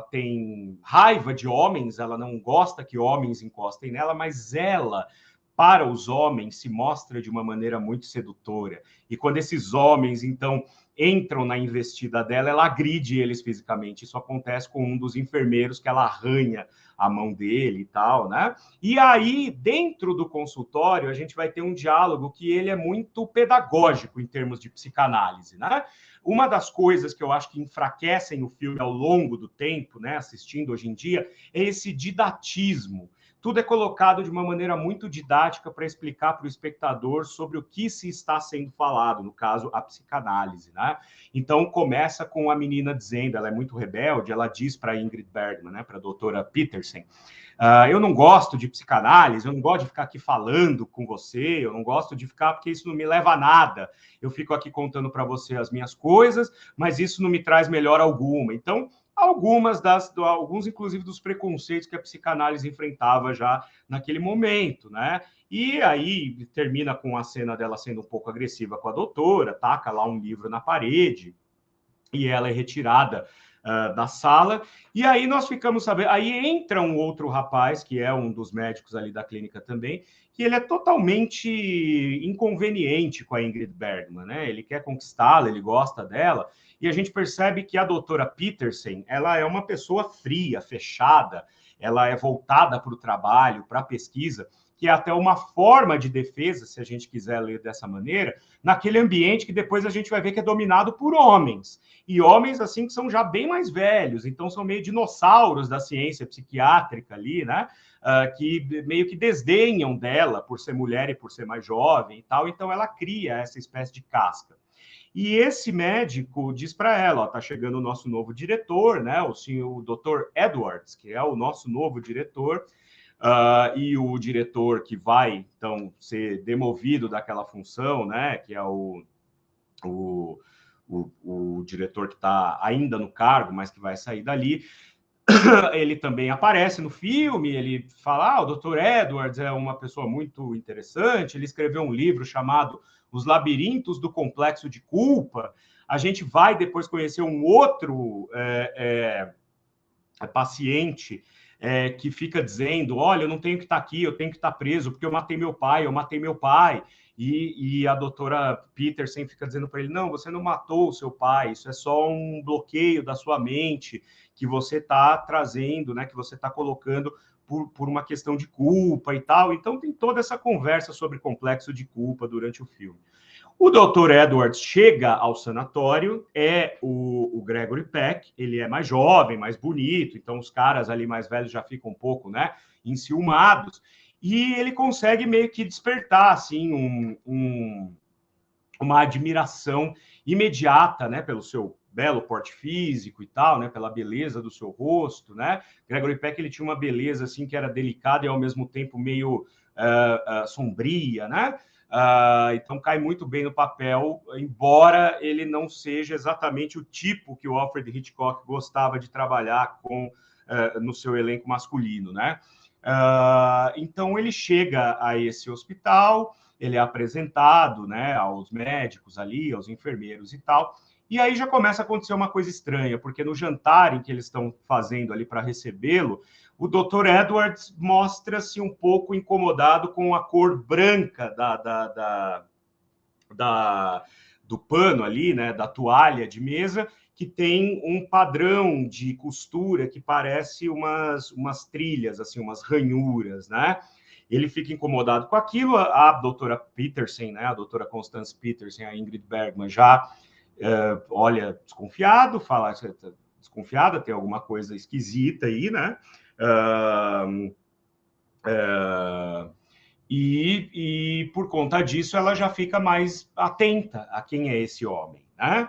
Speaker 1: tem raiva de homens, ela não gosta que homens encostem nela, mas ela, para os homens, se mostra de uma maneira muito sedutora. E quando esses homens, então, entram na investida dela, ela agride eles fisicamente. Isso acontece com um dos enfermeiros, que ela arranha a mão dele e tal, né? E aí, dentro do consultório, a gente vai ter um diálogo que ele é muito pedagógico em termos de psicanálise, né? Uma das coisas que eu acho que enfraquecem o filme ao longo do tempo, né, assistindo hoje em dia, é esse didatismo. Tudo é colocado de uma maneira muito didática para explicar para o espectador sobre o que se está sendo falado, no caso, a psicanálise, né? Então, começa com a menina dizendo, ela é muito rebelde, ela diz para Ingrid Bergman, né, para a doutora Peterson, eu não gosto de psicanálise, eu não gosto de ficar aqui falando com você, eu não gosto de ficar porque isso não me leva a nada. Eu fico aqui contando para você as minhas coisas, mas isso não me traz melhora alguma. Então, alguns inclusive dos preconceitos que a psicanálise enfrentava já naquele momento, né? E aí termina com a cena dela sendo um pouco agressiva com a doutora, taca lá um livro na parede e ela é retirada da sala. E aí nós ficamos sabendo. Aí entra um outro rapaz, que é um dos médicos ali da clínica também, que ele é totalmente inconveniente com a Ingrid Bergman, né? Ele quer conquistá-la, ele gosta dela, e a gente percebe que a doutora Peterson, ela é uma pessoa fria, fechada, ela é voltada para o trabalho, para a pesquisa, que é até uma forma de defesa, se a gente quiser ler dessa maneira, naquele ambiente que depois a gente vai ver que é dominado por homens. E homens, assim, que são já bem mais velhos, então são meio dinossauros da ciência psiquiátrica ali, né? Que meio que desdenham dela por ser mulher e por ser mais jovem e tal, então ela cria essa espécie de casca. E esse médico diz para ela, ó, tá chegando o nosso novo diretor, né, o Dr. Edwards, que é o nosso novo diretor, e o diretor que vai, então, ser demovido daquela função, né, que é o, o diretor que está ainda no cargo, mas que vai sair dali, ele também aparece no filme, ele fala, o Dr. Edwards é uma pessoa muito interessante, ele escreveu um livro chamado Os Labirintos do Complexo de Culpa. A gente vai depois conhecer um outro paciente que fica dizendo, olha, eu não tenho que estar aqui, eu tenho que estar preso, porque eu matei meu pai, eu matei meu pai. E a doutora Peterson fica dizendo para ele, não, você não matou o seu pai, isso é só um bloqueio da sua mente que você está trazendo, né, que você está colocando por uma questão de culpa e tal. Então tem toda essa conversa sobre complexo de culpa durante o filme. O Dr. Edwards chega ao sanatório, é o Gregory Peck, ele é mais jovem, mais bonito, então os caras ali mais velhos já ficam um pouco, né, enciumados, e ele consegue meio que despertar, assim, uma admiração imediata, né, pelo seu belo porte físico e tal, né, pela beleza do seu rosto, né. Gregory Peck, ele tinha uma beleza, assim, que era delicada e ao mesmo tempo meio sombria, né. Então cai muito bem no papel, embora ele não seja exatamente o tipo que o Alfred Hitchcock gostava de trabalhar no seu elenco masculino, né? Então ele chega a esse hospital, ele é apresentado, né, aos médicos ali, aos enfermeiros e tal, e aí já começa a acontecer uma coisa estranha, porque no jantar em que eles estão fazendo ali para recebê-lo, o Dr. Edwards mostra-se um pouco incomodado com a cor branca do pano ali, né, da toalha de mesa, que tem um padrão de costura que parece umas trilhas, assim, umas ranhuras, né? Ele fica incomodado com aquilo, a doutora Petersen, né, a doutora Constance Petersen, a Ingrid Bergman, já olha desconfiado, fala desconfiada, tem alguma coisa esquisita aí, né? E por conta disso ela já fica mais atenta a quem é esse homem, né?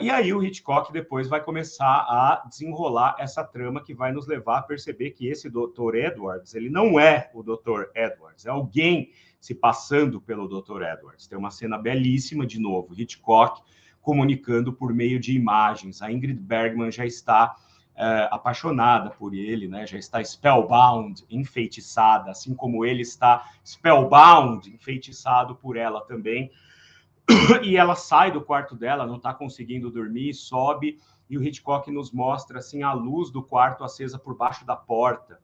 Speaker 1: E aí o Hitchcock depois vai começar a desenrolar essa trama que vai nos levar a perceber que esse Dr. Edwards, ele não é o Dr. Edwards, é alguém se passando pelo Dr. Edwards. Tem uma cena belíssima, de novo, Hitchcock comunicando por meio de imagens. A Ingrid Bergman já está apaixonada por ele, né? Já está spellbound, enfeitiçada, assim como ele está spellbound, enfeitiçado por ela também. E ela sai do quarto dela, não está conseguindo dormir, sobe, e o Hitchcock nos mostra assim a luz do quarto acesa por baixo da porta.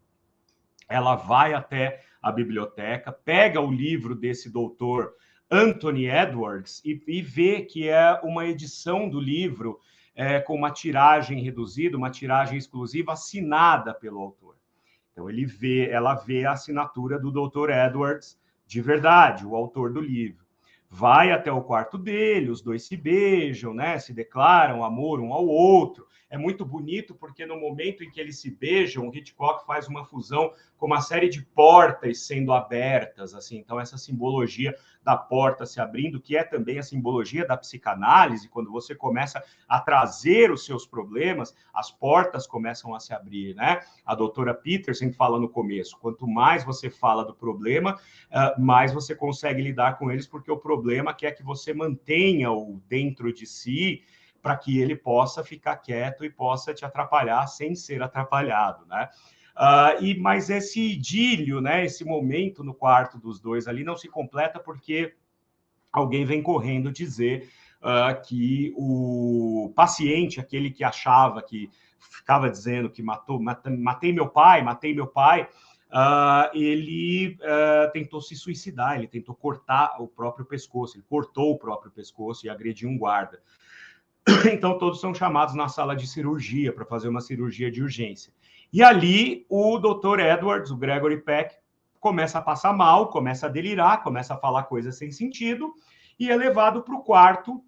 Speaker 1: Ela vai até a biblioteca, pega o livro desse doutor Anthony Edwards e vê que é uma edição do livro com uma tiragem reduzida, uma tiragem exclusiva assinada pelo autor. Então ela vê a assinatura do Dr. Edwards de verdade, o autor do livro. Vai até o quarto dele, os dois se beijam, né? Se declaram amor um ao outro. É muito bonito porque no momento em que eles se beijam, o Hitchcock faz uma fusão com uma série de portas sendo abertas, assim. Então essa simbologia da porta se abrindo, que é também a simbologia da psicanálise, quando você começa a trazer os seus problemas, as portas começam a se abrir, né? A doutora Petersen fala no começo, quanto mais você fala do problema, mais você consegue lidar com eles, porque o problema quer que você mantenha-o dentro de si, para que ele possa ficar quieto e possa te atrapalhar sem ser atrapalhado, né? Mas esse idílio, né, esse momento no quarto dos dois ali não se completa porque alguém vem correndo dizer que o paciente, aquele que achava, que ficava dizendo que matei meu pai, ele tentou se suicidar, ele tentou cortar o próprio pescoço, ele cortou o próprio pescoço e agrediu um guarda. Então, todos são chamados na sala de cirurgia para fazer uma cirurgia de urgência. E ali, o Dr. Edwards, o Gregory Peck, começa a passar mal, começa a delirar, começa a falar coisas sem sentido, e é levado para o quarto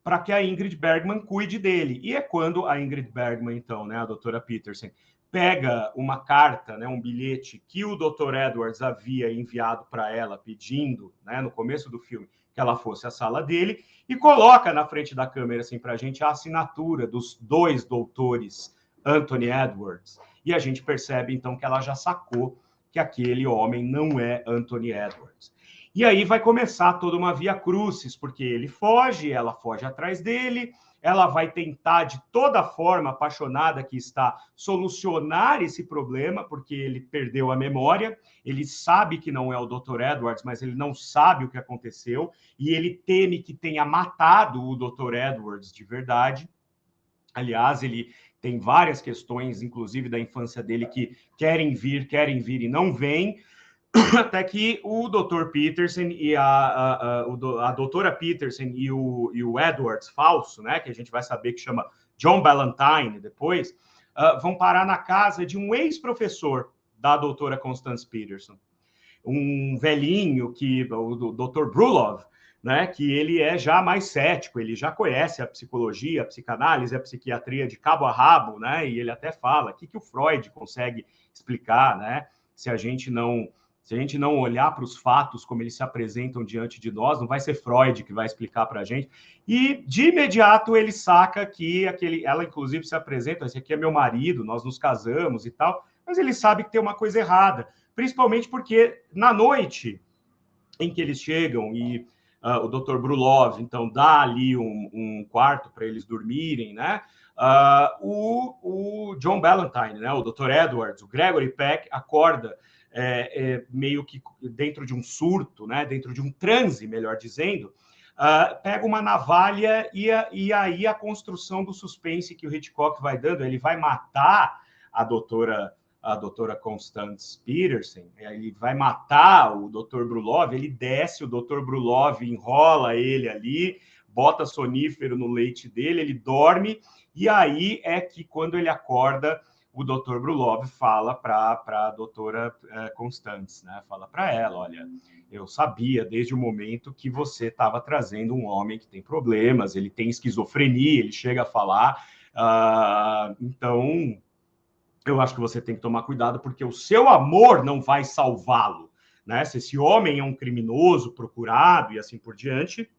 Speaker 1: para que a Ingrid Bergman cuide dele. E é quando a Ingrid Bergman, então, né, a doutora Petersen, pega uma carta, né, um bilhete que o Dr. Edwards havia enviado para ela, pedindo, né, no começo do filme, que ela fosse à sala dele, e coloca na frente da câmera, assim, para a gente, a assinatura dos dois doutores Anthony Edwards. E a gente percebe, então, que ela já sacou que aquele homem não é Anthony Edwards. E aí vai começar toda uma via crucis, porque ele foge, ela foge atrás dele, ela vai tentar, de toda forma, apaixonada que está, solucionar esse problema, porque ele perdeu a memória, ele sabe que não é o Dr. Edwards, mas ele não sabe o que aconteceu, e ele teme que tenha matado o Dr. Edwards de verdade. Aliás, ele tem várias questões, inclusive da infância dele, que querem vir e não vêm, até que o Dr. Petersen e a doutora Petersen e o Edwards falso, né, que a gente vai saber que chama John Ballantyne depois, vão parar na casa de um ex-professor da doutora Constance Petersen, um velhinho o Dr. Brulov, né, que ele é já mais cético, ele já conhece a psicologia, a psicanálise, a psiquiatria de cabo a rabo, né, e ele até fala o que o Freud consegue explicar, né, se a gente não olhar para os fatos como eles se apresentam diante de nós, não vai ser Freud que vai explicar para a gente. E, de imediato, ele saca que ela, inclusive, se apresenta, esse aqui é meu marido, nós nos casamos e tal, mas ele sabe que tem uma coisa errada, principalmente porque, na noite em que eles chegam e o Dr. Brulov, então, dá ali um quarto para eles dormirem, né? O John Ballantyne, né? O Dr. Edwards, o Gregory Peck, acorda meio que dentro de um surto, né? Dentro de um transe, melhor dizendo, pega uma navalha e aí a construção do suspense que o Hitchcock vai dando, ele vai matar a doutora Constance Petersen, ele vai matar o Dr. Brulov, ele desce o Dr. Brulov, enrola ele ali, bota sonífero no leite dele, ele dorme, e aí é que quando ele acorda, o Dr. Brulov fala para a doutora Constance, né? Fala para ela, olha, eu sabia desde o momento que você estava trazendo um homem que tem problemas, ele tem esquizofrenia, ele chega a falar, então eu acho que você tem que tomar cuidado, porque o seu amor não vai salvá-lo, né? Se esse homem é um criminoso procurado e assim por diante,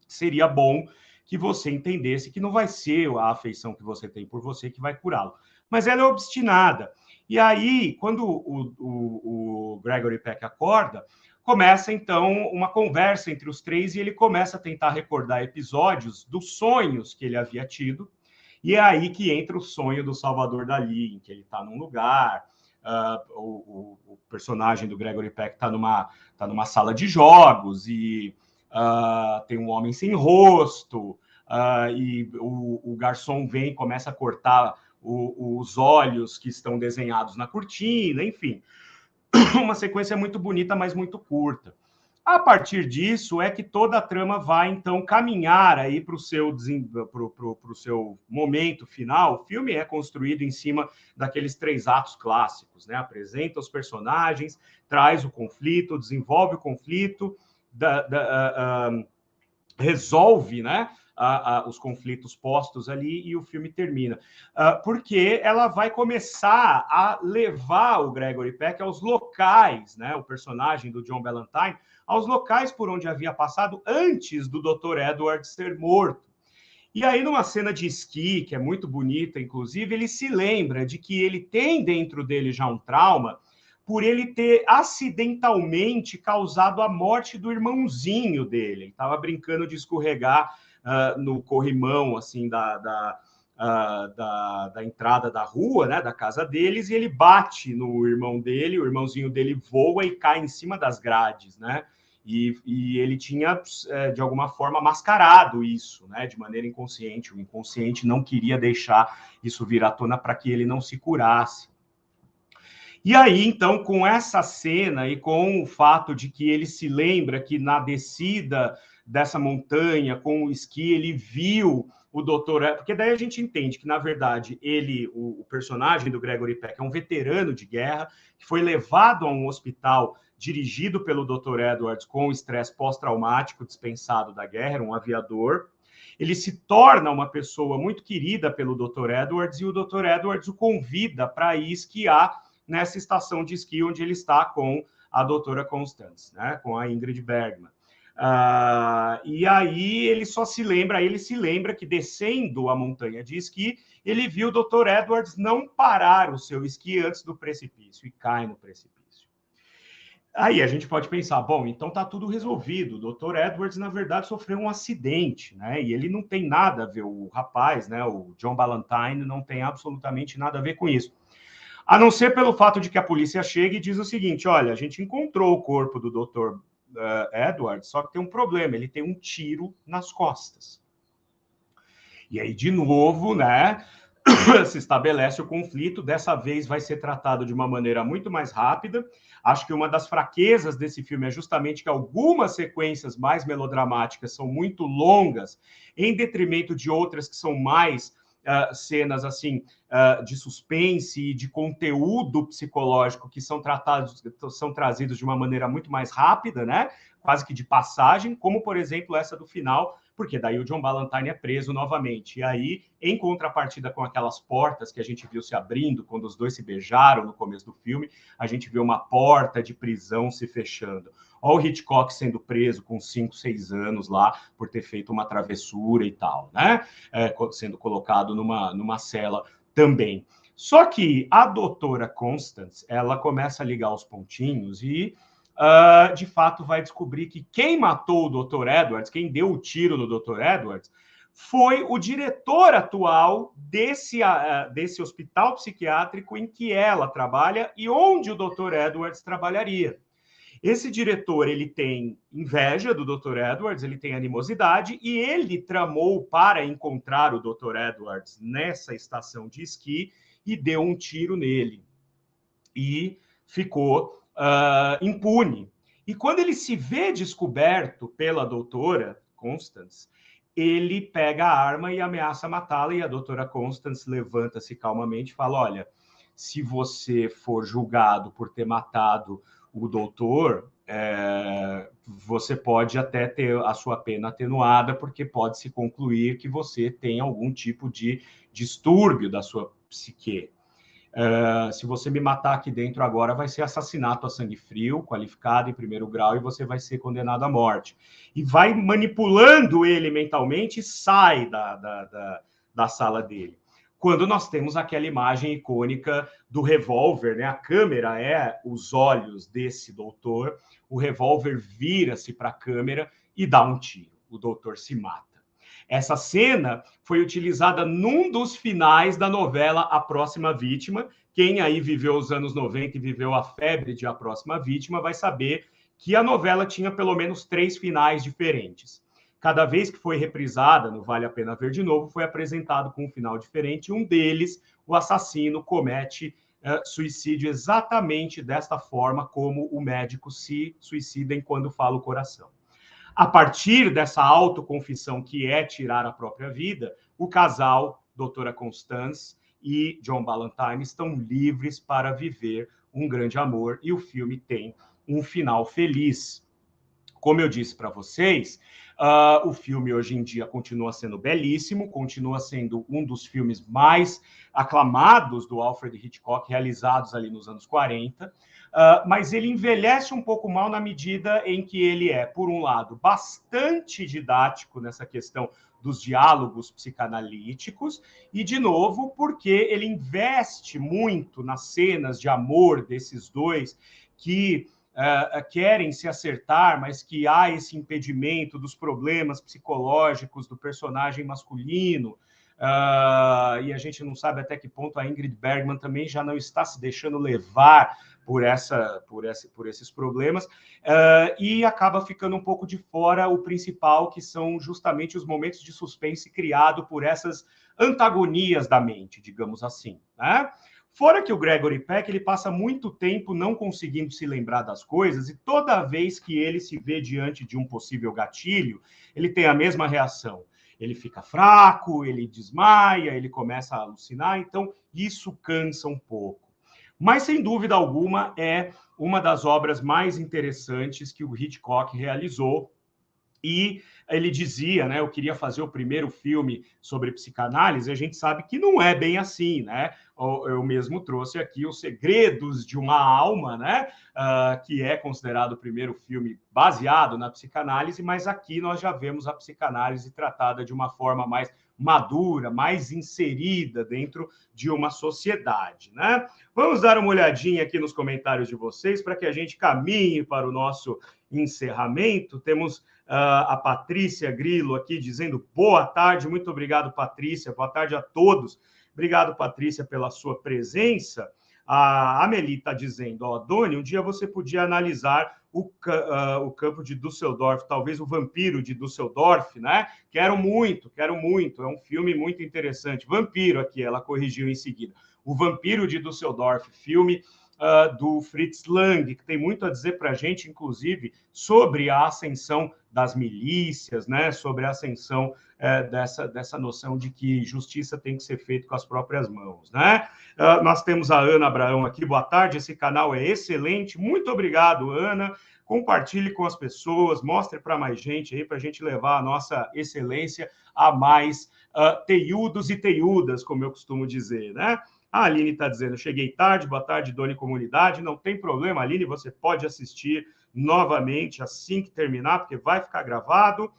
Speaker 1: seria bom que você entendesse que não vai ser a afeição que você tem por você que vai curá-lo. Mas ela é obstinada. E aí, quando o Gregory Peck acorda, começa, então, uma conversa entre os três e ele começa a tentar recordar episódios dos sonhos que ele havia tido. E é aí que entra o sonho do Salvador Dalí, em que ele está num lugar, o personagem do Gregory Peck está numa sala de jogos e tem um homem sem rosto, e o garçom vem e começa a cortar os olhos que estão desenhados na cortina, enfim. Uma sequência muito bonita, mas muito curta. A partir disso é que toda a trama vai, então, caminhar aí para o seu momento final. O filme é construído em cima daqueles 3 atos clássicos, né? Apresenta os personagens, traz o conflito, desenvolve o conflito, resolve, né, os conflitos postos ali e o filme termina. Porque ela vai começar a levar o Gregory Peck aos locais, né, o personagem do John Ballantyne, aos locais por onde havia passado antes do Dr. Edward ser morto. E aí, numa cena de esqui, que é muito bonita, inclusive, ele se lembra de que ele tem dentro dele já um trauma por ele ter acidentalmente causado a morte do irmãozinho dele. Ele estava brincando de escorregar no corrimão assim da entrada da rua, né, da casa deles, e ele bate no irmão dele, o irmãozinho dele voa e cai em cima das grades, né? E ele tinha, de alguma forma, mascarado isso, né, de maneira inconsciente. O inconsciente não queria deixar isso vir à tona para que ele não se curasse. E aí, então, com essa cena e com o fato de que ele se lembra que na descida dessa montanha, com o esqui, ele viu o doutor... Porque daí a gente entende que, na verdade, ele, o personagem do Gregory Peck, é um veterano de guerra que foi levado a um hospital dirigido pelo Dr. Edwards com estresse pós-traumático dispensado da guerra, era um aviador. Ele se torna uma pessoa muito querida pelo Dr. Edwards e o Dr. Edwards o convida para ir esquiar nessa estação de esqui onde ele está com a doutora Constance, né, com a Ingrid Bergman. E aí ele se lembra que descendo a montanha de esqui, ele viu o Dr. Edwards não parar o seu esqui antes do precipício e cai no precipício. Aí a gente pode pensar, bom, então está tudo resolvido. O Dr. Edwards, na verdade, sofreu um acidente, né? E ele não tem nada a ver, o rapaz, né? O John Ballantyne não tem absolutamente nada a ver com isso. A não ser pelo fato de que a polícia chega e diz o seguinte, olha, a gente encontrou o corpo do Dr. Edwards, só que tem um problema, ele tem um tiro nas costas. E aí, de novo, né, se estabelece o conflito, dessa vez vai ser tratado de uma maneira muito mais rápida. Acho que uma das fraquezas desse filme é justamente que algumas sequências mais melodramáticas são muito longas, em detrimento de outras que são mais cenas assim de suspense e de conteúdo psicológico que são trazidos de uma maneira muito mais rápida, né? Quase que de passagem, como, por exemplo, essa do final, porque daí o John Ballantyne é preso novamente. E aí, em contrapartida com aquelas portas que a gente viu se abrindo quando os dois se beijaram no começo do filme, a gente vê uma porta de prisão se fechando. Olha o Hitchcock sendo preso com 5, 6 anos lá por ter feito uma travessura e tal, né? Sendo colocado numa cela também. Só que a doutora Constance, ela começa a ligar os pontinhos e de fato vai descobrir que quem matou o Dr. Edwards, quem deu o tiro no Dr. Edwards, foi o diretor atual desse hospital psiquiátrico em que ela trabalha e onde o Dr. Edwards trabalharia. Esse diretor, ele tem inveja do Dr. Edwards, ele tem animosidade, e ele tramou para encontrar o Dr. Edwards nessa estação de esqui e deu um tiro nele. E ficou impune. E quando ele se vê descoberto pela doutora Constance, ele pega a arma e ameaça matá-la, e a doutora Constance levanta-se calmamente e fala, olha, se você for julgado por ter matado o doutor, você pode até ter a sua pena atenuada, porque pode-se concluir que você tem algum tipo de distúrbio da sua psique. Se você me matar aqui dentro agora, vai ser assassinato a sangue frio, qualificado em primeiro grau, e você vai ser condenado à morte. E vai manipulando ele mentalmente e sai da sala dele. Quando nós temos aquela imagem icônica do revólver, né? A câmera é os olhos desse doutor, o revólver vira-se para a câmera e dá um tiro. O doutor se mata. Essa cena foi utilizada num dos finais da novela A Próxima Vítima. Quem aí viveu os anos 90 e viveu a febre de A Próxima Vítima vai saber que a novela tinha pelo menos 3 finais diferentes. Cada vez que foi reprisada no Vale a Pena Ver de Novo, foi apresentado com um final diferente. Um deles, o assassino comete suicídio exatamente desta forma como o médico se suicida enquanto fala o coração. A partir dessa autoconfissão que é tirar a própria vida, o casal, doutora Constance e John Ballantyne, estão livres para viver um grande amor e o filme tem um final feliz. Como eu disse para vocês, o filme hoje em dia continua sendo belíssimo, continua sendo um dos filmes mais aclamados do Alfred Hitchcock, realizados ali nos anos 40, mas ele envelhece um pouco mal na medida em que ele é, por um lado, bastante didático nessa questão dos diálogos psicanalíticos, e, de novo, porque ele investe muito nas cenas de amor desses dois que querem se acertar, mas que há esse impedimento dos problemas psicológicos do personagem masculino, e a gente não sabe até que ponto a Ingrid Bergman também já não está se deixando levar por esses problemas, e acaba ficando um pouco de fora o principal, que são justamente os momentos de suspense criado por essas antagonias da mente, digamos assim, né? Fora que o Gregory Peck, ele passa muito tempo não conseguindo se lembrar das coisas, e toda vez que ele se vê diante de um possível gatilho, ele tem a mesma reação. Ele fica fraco, ele desmaia, ele começa a alucinar, então isso cansa um pouco. Mas, sem dúvida alguma, é uma das obras mais interessantes que o Hitchcock realizou. E ele dizia, né, eu queria fazer o primeiro filme sobre psicanálise, a gente sabe que não é bem assim, né? Eu mesmo trouxe aqui Os Segredos de uma Alma, né, que é considerado o primeiro filme baseado na psicanálise, mas aqui nós já vemos a psicanálise tratada de uma forma mais madura, mais inserida dentro de uma sociedade, né? Vamos dar uma olhadinha aqui nos comentários de vocês para que a gente caminhe para o nosso encerramento. Temos a Patrícia Grilo aqui dizendo boa tarde, muito obrigado, Patrícia, boa tarde a todos. Obrigado, Patrícia, pela sua presença. A Amelie está dizendo, ó, Doni, um dia você podia analisar o campo de Düsseldorf, talvez o Vampiro de Düsseldorf, né? Quero muito, é um filme muito interessante. Vampiro aqui, ela corrigiu em seguida. O Vampiro de Düsseldorf, filme do Fritz Lang, que tem muito a dizer para a gente, inclusive, sobre a ascensão das milícias, né? Sobre a ascensão dessa noção de que justiça tem que ser feita com as próprias mãos, né? Nós temos a Ana Abraão aqui, boa tarde, esse canal é excelente, muito obrigado, Ana. Compartilhe com as pessoas, mostre para mais gente aí, para a gente levar a nossa excelência a mais teiudos e teiudas, como eu costumo dizer, né? A Aline está dizendo, cheguei tarde, boa tarde, Doni Comunidade, não tem problema, Aline, você pode assistir novamente assim que terminar, porque vai ficar gravado,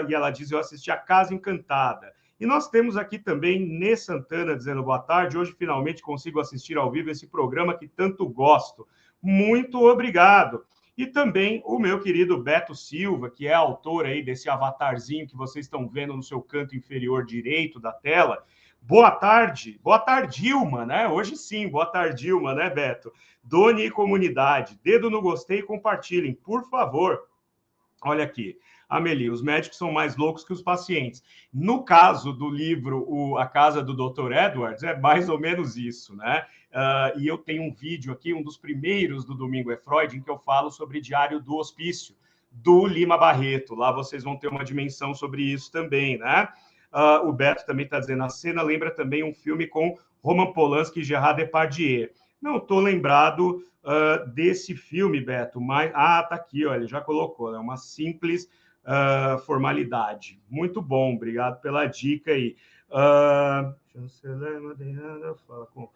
Speaker 1: e ela diz, eu assisti a Casa Encantada. E nós temos aqui também Nê Santana dizendo, boa tarde, hoje finalmente consigo assistir ao vivo esse programa que tanto gosto. Muito obrigado. E também o meu querido Beto Silva, que é autor aí desse avatarzinho que vocês estão vendo no seu canto inferior direito da tela. Boa tarde, Dilma, né? Hoje sim, boa tarde, Dilma, né, Beto? Doni e comunidade, dedo no gostei e compartilhem, por favor. Olha aqui, Amelie, os médicos são mais loucos que os pacientes. No caso do livro A Casa do Dr. Edwards, é mais ou menos isso, né? E eu tenho um vídeo aqui, um dos primeiros do Domingo é Freud, em que eu falo sobre Diário do Hospício, do Lima Barreto. Lá vocês vão ter uma dimensão sobre isso também, né? O Beto também está dizendo, a cena lembra também um filme com Roman Polanski e Gerard Depardieu. Não estou lembrado desse filme, Beto, mas... Ah, tá aqui, ó, ele já colocou, é uma simples formalidade. Muito bom, obrigado pela dica aí. Chanceler Madeirada, fala com...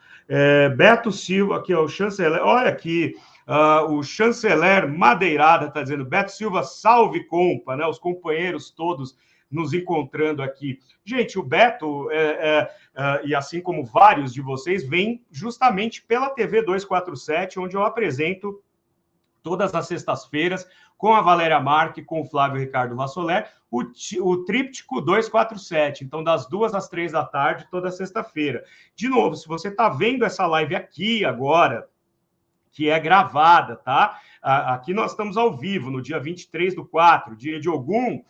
Speaker 1: Beto Silva, aqui, ó, o chanceler, olha aqui, o chanceler Madeirada está dizendo, Beto Silva, salve compa, né? Os companheiros todos nos encontrando aqui. Gente, o Beto, e assim como vários de vocês, vem justamente pela TV 247, onde eu apresento todas as sextas-feiras, com a Valéria Marque, com o Flávio Ricardo Vassoler, o Tríptico 247. Então, das 2 às 3 da tarde, toda sexta-feira. De novo, se você está vendo essa live aqui agora, que é gravada, tá? Aqui nós estamos ao vivo, no dia 23/4, dia de Ogum,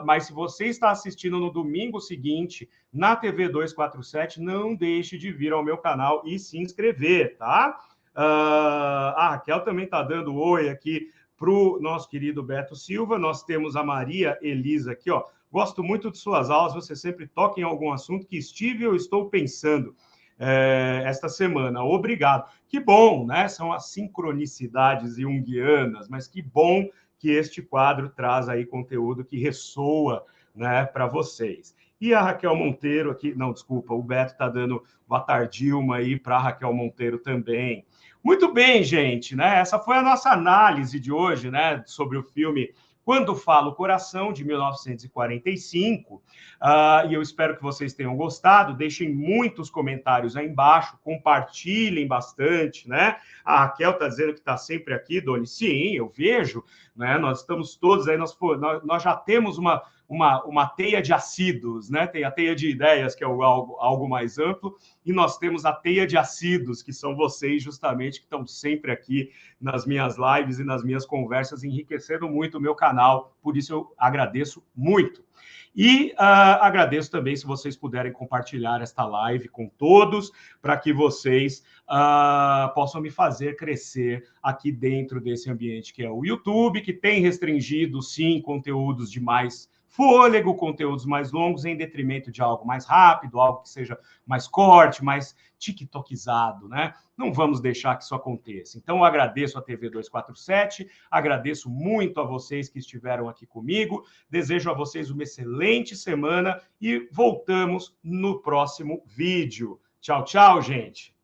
Speaker 1: mas se você está assistindo no domingo seguinte, na TV 247, não deixe de vir ao meu canal e se inscrever, tá? A Raquel também está dando oi aqui para o nosso querido Beto Silva. Nós temos a Maria Elisa aqui, ó. Gosto muito de suas aulas, você sempre toca em algum assunto que estive ou estou pensando esta semana. Obrigado. Que bom, né? São as sincronicidades junguianas, mas que bom que este quadro traz aí conteúdo que ressoa, né, para vocês. E a Raquel Monteiro aqui, não, desculpa, o Beto está dando boa tarde, Dilma, aí para a Raquel Monteiro também. Muito bem, gente, né? Essa foi a nossa análise de hoje, né, sobre o filme Quando Fala o Coração, de 1945, e eu espero que vocês tenham gostado. Deixem muitos comentários aí embaixo, compartilhem bastante, né? A Raquel está dizendo que está sempre aqui, Doni. Sim, eu vejo, né? Nós estamos todos aí, nós já temos uma teia de assíduos, né? Tem a teia de ideias, que é algo mais amplo, e nós temos a teia de assíduos, que são vocês, justamente, que estão sempre aqui nas minhas lives e nas minhas conversas, enriquecendo muito o meu canal. Por isso, eu agradeço muito. E agradeço também se vocês puderem compartilhar esta live com todos, para que vocês possam me fazer crescer aqui dentro desse ambiente que é o YouTube, que tem restringido, sim, conteúdos de mais fôlego, conteúdos mais longos, em detrimento de algo mais rápido, algo que seja mais corte, mais tiktokizado, né? Não vamos deixar que isso aconteça. Então, eu agradeço a TV 247, agradeço muito a vocês que estiveram aqui comigo, desejo a vocês uma excelente semana e voltamos no próximo vídeo. Tchau, tchau, gente!